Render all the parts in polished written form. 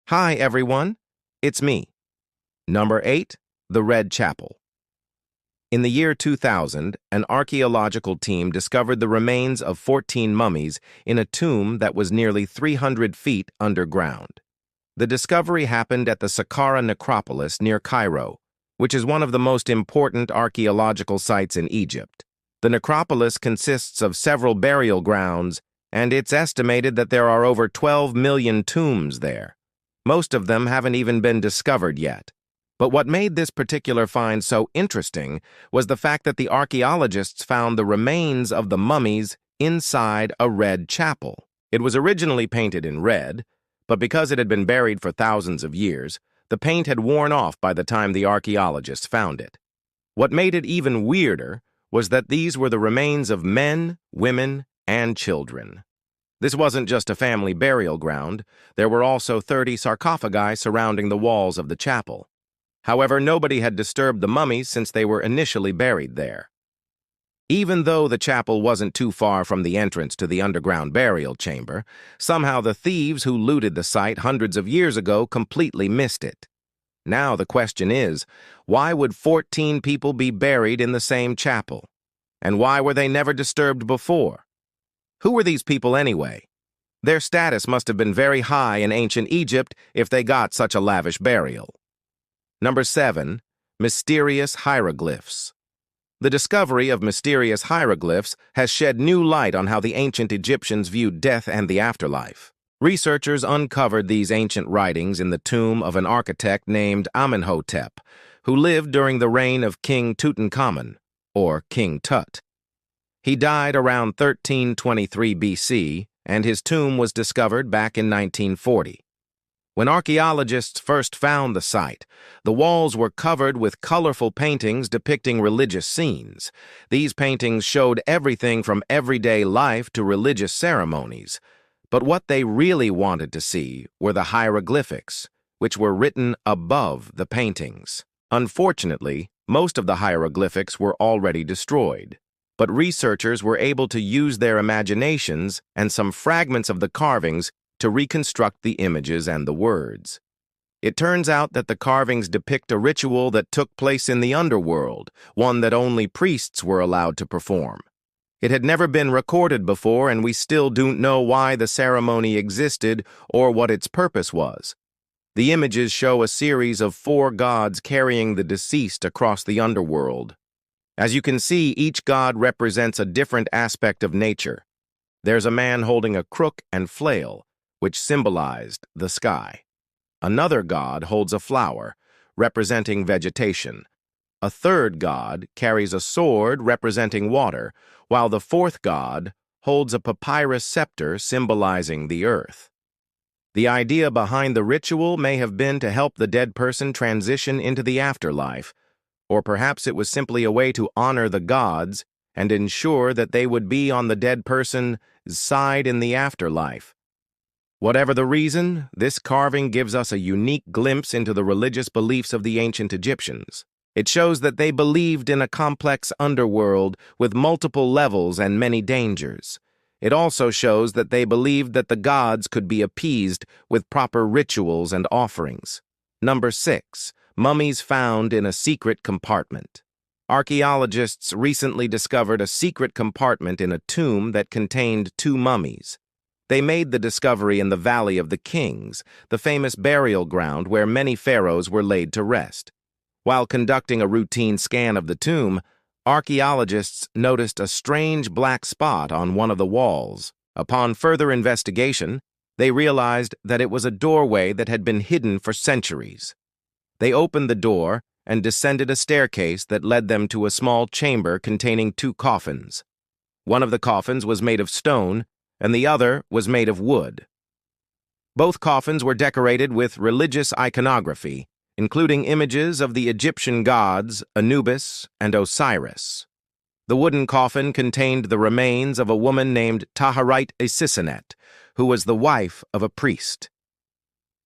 Hi, everyone. It's me. Number 8, the Red Chapel. In the year 2000, an archaeological team discovered the remains of 14 mummies in a tomb that was nearly 300 feet underground. The discovery happened at the Saqqara necropolis near Cairo, which is one of the most important archaeological sites in Egypt. The necropolis consists of several burial grounds, and it's estimated that there are over 12 million tombs there. Most of them haven't even been discovered yet. But what made this particular find so interesting was the fact that the archaeologists found the remains of the mummies inside a red chapel. It was originally painted in red, but because it had been buried for thousands of years, the paint had worn off by the time the archaeologists found it. What made it even weirder was that these were the remains of men, women, and children. This wasn't just a family burial ground. There were also 30 sarcophagi surrounding the walls of the chapel. However, nobody had disturbed the mummies since they were initially buried there. Even though the chapel wasn't too far from the entrance to the underground burial chamber, somehow the thieves who looted the site hundreds of years ago completely missed it. Now the question is, why would 14 people be buried in the same chapel? And why were they never disturbed before? Who were these people anyway? Their status must have been very high in ancient Egypt if they got such a lavish burial. Number 7, mysterious hieroglyphs. The discovery of mysterious hieroglyphs has shed new light on how the ancient Egyptians viewed death and the afterlife. Researchers uncovered these ancient writings in the tomb of an architect named Amenhotep, who lived during the reign of King Tutankhamun, or King Tut. He died around 1323 BC, and his tomb was discovered back in 1940. When archaeologists first found the site, the walls were covered with colorful paintings depicting religious scenes. These paintings showed everything from everyday life to religious ceremonies. But what they really wanted to see were the hieroglyphics, which were written above the paintings. Unfortunately, most of the hieroglyphics were already destroyed. But researchers were able to use their imaginations and some fragments of the carvings to reconstruct the images and the words. It turns out that the carvings depict a ritual that took place in the underworld, one that only priests were allowed to perform. It had never been recorded before, and we still don't know why the ceremony existed or what its purpose was. The images show a series of 4 gods carrying the deceased across the underworld. As you can see, each god represents a different aspect of nature. There's a man holding a crook and flail, which symbolized the sky. Another god holds a flower, representing vegetation. A third god carries a sword representing water, while the fourth god holds a papyrus scepter symbolizing the earth. The idea behind the ritual may have been to help the dead person transition into the afterlife, or perhaps it was simply a way to honor the gods and ensure that they would be on the dead person's side in the afterlife. Whatever the reason, this carving gives us a unique glimpse into the religious beliefs of the ancient Egyptians. It shows that they believed in a complex underworld with multiple levels and many dangers. It also shows that they believed that the gods could be appeased with proper rituals and offerings. Number 6, mummies found in a secret compartment. Archaeologists recently discovered a secret compartment in a tomb that contained 2 mummies. They made the discovery in the Valley of the Kings, the famous burial ground where many pharaohs were laid to rest. While conducting a routine scan of the tomb, archaeologists noticed a strange black spot on one of the walls. Upon further investigation, they realized that it was a doorway that had been hidden for centuries. They opened the door and descended a staircase that led them to a small chamber containing 2 coffins. One of the coffins was made of stone, and the other was made of wood. Both coffins were decorated with religious iconography, including images of the Egyptian gods Anubis and Osiris. The wooden coffin contained the remains of a woman named Taharite Isisenet, who was the wife of a priest.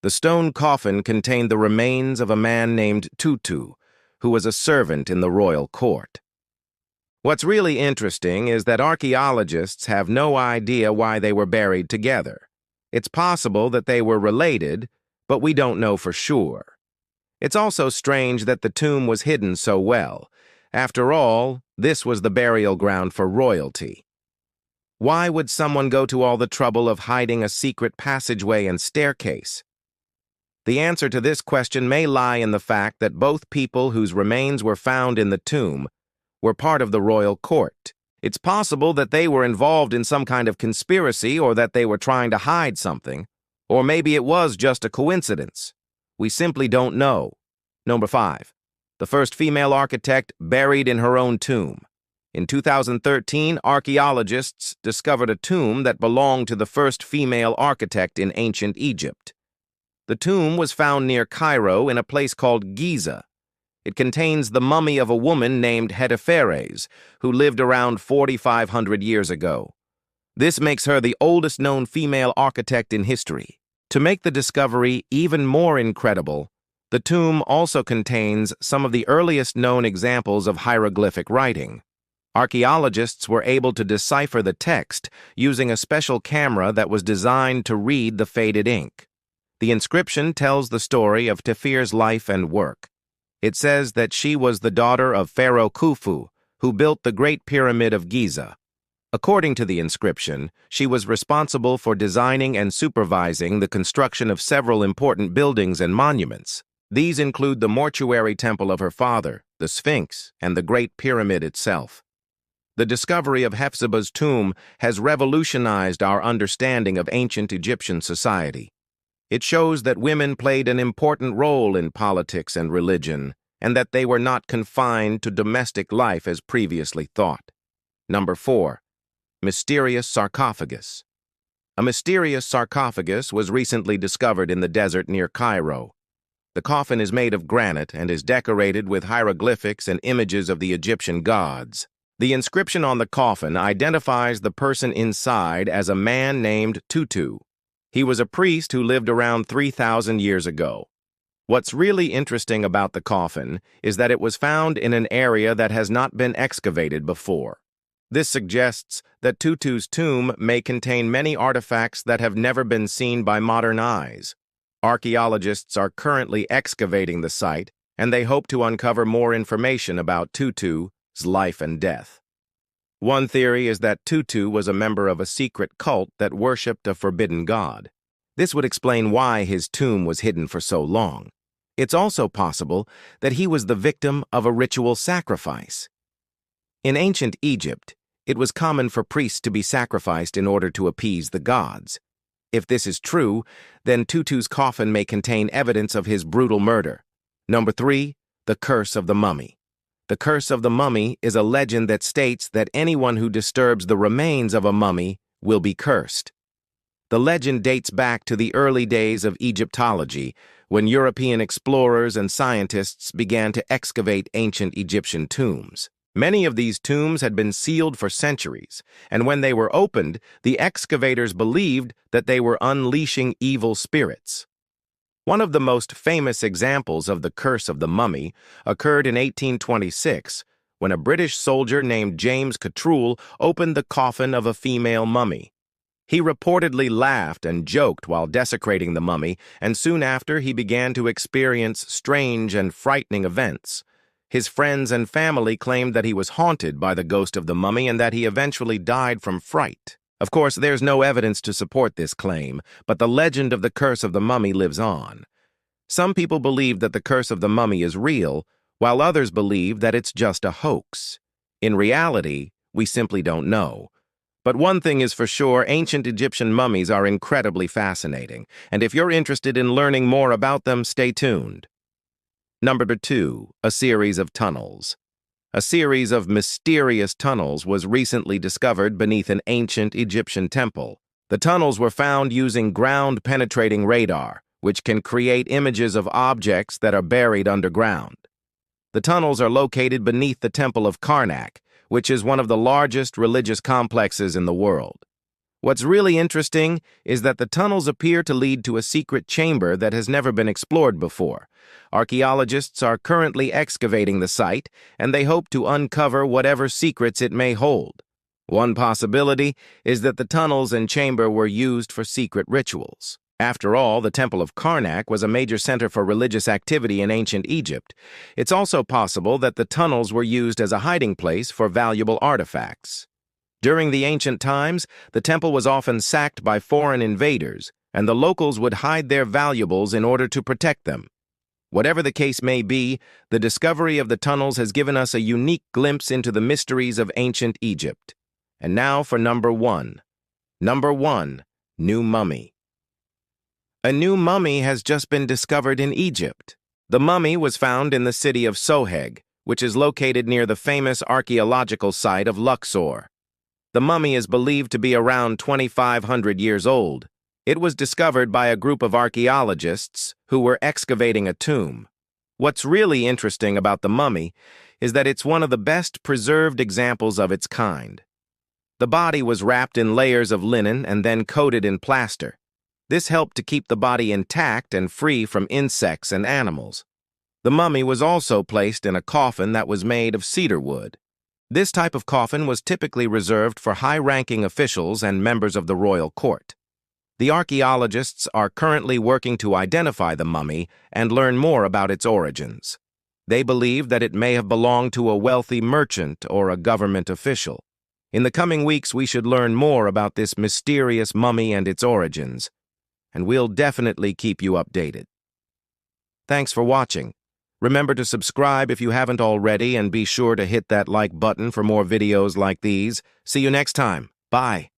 The stone coffin contained the remains of a man named Tutu, who was a servant in the royal court. What's really interesting is that archaeologists have no idea why they were buried together. It's possible that they were related, but we don't know for sure. It's also strange that the tomb was hidden so well. After all, this was the burial ground for royalty. Why would someone go to all the trouble of hiding a secret passageway and staircase? The answer to this question may lie in the fact that both people whose remains were found in the tomb were part of the royal court. It's possible that they were involved in some kind of conspiracy or that they were trying to hide something, or maybe it was just a coincidence. We simply don't know. Number 5. The first female architect buried in her own tomb. In 2013, archaeologists discovered a tomb that belonged to the first female architect in ancient Egypt. The tomb was found near Cairo in a place called Giza. It contains the mummy of a woman named Hetepheres, who lived around 4,500 years ago. This makes her the oldest known female architect in history. To make the discovery even more incredible, the tomb also contains some of the earliest known examples of hieroglyphic writing. Archaeologists were able to decipher the text using a special camera that was designed to read the faded ink. The inscription tells the story of Tefir's life and work. It says that she was the daughter of Pharaoh Khufu, who built the Great Pyramid of Giza. According to the inscription, she was responsible for designing and supervising the construction of several important buildings and monuments. These include the mortuary temple of her father, the Sphinx, and the Great Pyramid itself. The discovery of Hephzibah's tomb has revolutionized our understanding of ancient Egyptian society. It shows that women played an important role in politics and religion, and that they were not confined to domestic life as previously thought. Number 4. Mysterious sarcophagus. A mysterious sarcophagus was recently discovered in the desert near Cairo. The coffin is made of granite and is decorated with hieroglyphics and images of the Egyptian gods. The inscription on the coffin identifies the person inside as a man named Tutu. He was a priest who lived around 3,000 years ago. What's really interesting about the coffin is that it was found in an area that has not been excavated before. This suggests that Tutu's tomb may contain many artifacts that have never been seen by modern eyes. Archaeologists are currently excavating the site, and they hope to uncover more information about Tutu's life and death. One theory is that Tutu was a member of a secret cult that worshipped a forbidden god. This would explain why his tomb was hidden for so long. It's also possible that he was the victim of a ritual sacrifice. In ancient Egypt, it was common for priests to be sacrificed in order to appease the gods. If this is true, then Tutu's coffin may contain evidence of his brutal murder. Number 3. The Curse of the Mummy. The Curse of the Mummy is a legend that states that anyone who disturbs the remains of a mummy will be cursed. The legend dates back to the early days of Egyptology, when European explorers and scientists began to excavate ancient Egyptian tombs. Many of these tombs had been sealed for centuries, and when they were opened, the excavators believed that they were unleashing evil spirits. One of the most famous examples of the Curse of the Mummy occurred in 1826, when a British soldier named James Catrool opened the coffin of a female mummy. He reportedly laughed and joked while desecrating the mummy, and soon after he began to experience strange and frightening events. His friends and family claimed that he was haunted by the ghost of the mummy and that he eventually died from fright. Of course, there's no evidence to support this claim, but the legend of the Curse of the Mummy lives on. Some people believe that the Curse of the Mummy is real, while others believe that it's just a hoax. In reality, we simply don't know. But one thing is for sure, ancient Egyptian mummies are incredibly fascinating, and if you're interested in learning more about them, stay tuned. Number 2, a series of tunnels. A series of mysterious tunnels was recently discovered beneath an ancient Egyptian temple. The tunnels were found using ground-penetrating radar, which can create images of objects that are buried underground. The tunnels are located beneath the Temple of Karnak, which is one of the largest religious complexes in the world. What's really interesting is that the tunnels appear to lead to a secret chamber that has never been explored before. Archaeologists are currently excavating the site, and they hope to uncover whatever secrets it may hold. One possibility is that the tunnels and chamber were used for secret rituals. After all, the Temple of Karnak was a major center for religious activity in ancient Egypt. It's also possible that the tunnels were used as a hiding place for valuable artifacts. During the ancient times, the temple was often sacked by foreign invaders, and the locals would hide their valuables in order to protect them. Whatever the case may be, the discovery of the tunnels has given us a unique glimpse into the mysteries of ancient Egypt. And now for number 1. Number 1, new mummy. A new mummy has just been discovered in Egypt. The mummy was found in the city of Soheg, which is located near the famous archaeological site of Luxor. The mummy is believed to be around 2,500 years old. It was discovered by a group of archaeologists who were excavating a tomb. What's really interesting about the mummy is that it's one of the best preserved examples of its kind. The body was wrapped in layers of linen and then coated in plaster. This helped to keep the body intact and free from insects and animals. The mummy was also placed in a coffin that was made of cedar wood. This type of coffin was typically reserved for high-ranking officials and members of the royal court. The archaeologists are currently working to identify the mummy and learn more about its origins. They believe that it may have belonged to a wealthy merchant or a government official. In the coming weeks, we should learn more about this mysterious mummy and its origins, and we'll definitely keep you updated. Thanks for watching. Remember to subscribe if you haven't already, and be sure to hit that like button for more videos like these. See you next time. Bye.